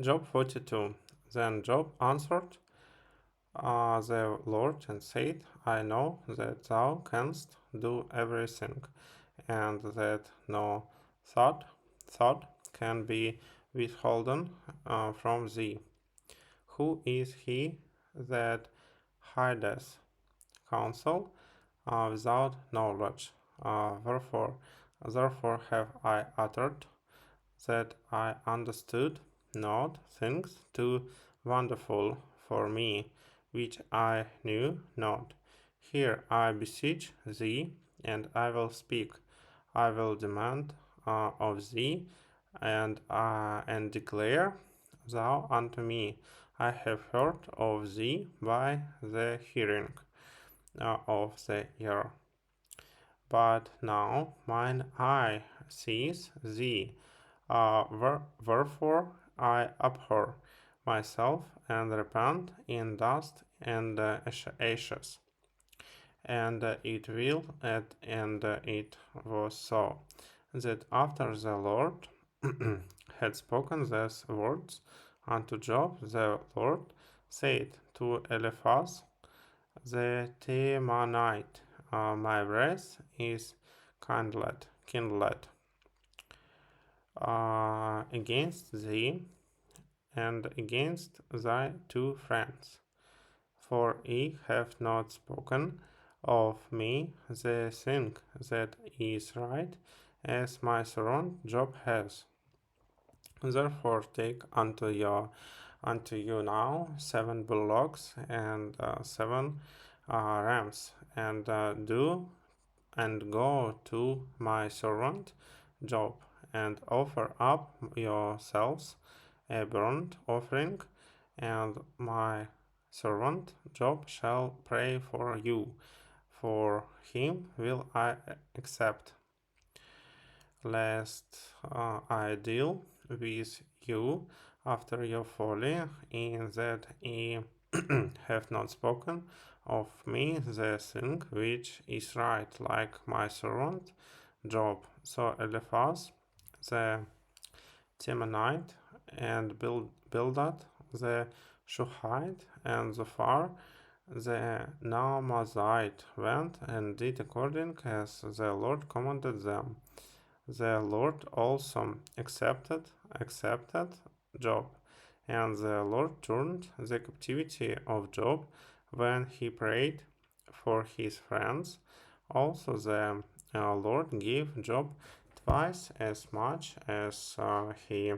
Job 42. Then Job answered the Lord and said, I know that thou canst do everything, and that no thought can be withholden from thee. Who is he that hideth counsel without knowledge? Therefore have I uttered that I understood not things too wonderful for me, which I knew not. Here I beseech thee, and I will speak. I will demand of thee, and declare thou unto me. I have heard of thee by the hearing of the ear. But now mine eye sees thee. Wherefore I abhor myself and repent in dust and ashes. And it was so, that after the Lord had spoken these words unto Job, the Lord said to Eliphaz the Temanite, my breath is kindled against thee and against thy two friends, for ye have not spoken of me the thing that is right, as my servant Job has. Therefore take unto you now 7 bullocks and 7 rams, and go to my servant Job, and offer up yourselves a burnt offering, and my servant Job shall pray for you. For him will I accept, lest I deal with you after your folly, in that ye have not spoken of me the thing which is right, like my servant Job. So Eliphaz the Temanite, and Bildad the Shuhite, and Zophar the Naamazite went and did according as the Lord commanded them. The Lord also accepted Job, and the Lord turned the captivity of Job when he prayed for his friends. Also the Lord gave Job twice as much as he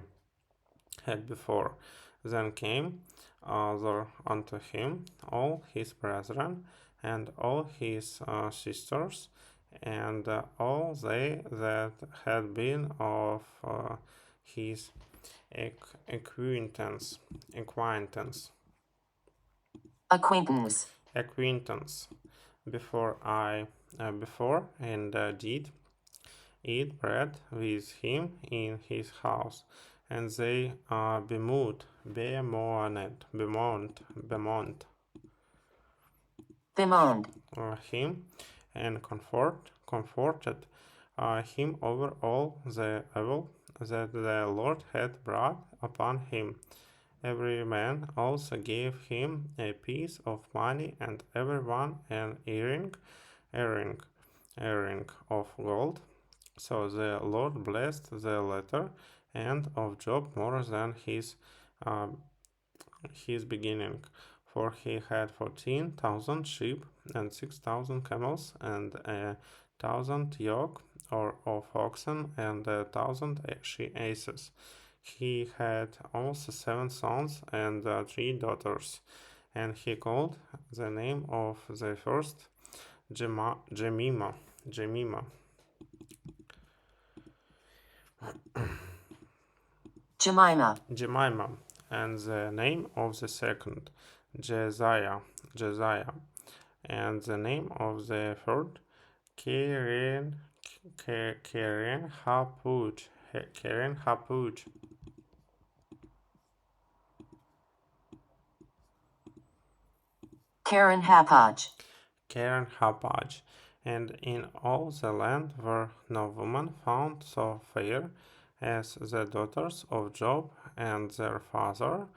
had before. Then came there unto him all his brethren and all his sisters, and all they that had been of his acquaintance acquaintance before and did eat bread with him in his house, and they bemoaned him, and comforted him over all the evil that the Lord had brought upon him. Every man also gave him a piece of money, and every one an earring of gold. So the Lord blessed the latter end of Job more than his beginning, for he had 14,000 sheep and 6,000 camels, and 1,000 yoke of oxen, and 1,000 asses. He had also 7 sons and 3 daughters, and he called the name of the first Jemima. Jemima, and the name of the second Jesiah, and the name of the third Keren Happuch. Karen Hapaj, and in all the land were no woman found so fair as the daughters of Job, and their father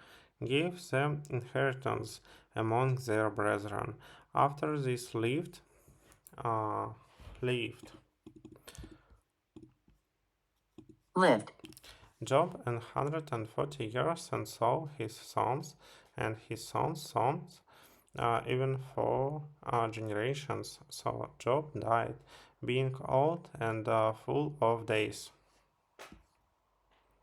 gave them inheritance among their brethren. After this lived Job 140 years and saw his sons and his sons' sons, even 4 generations. So Job died, being old and full of days.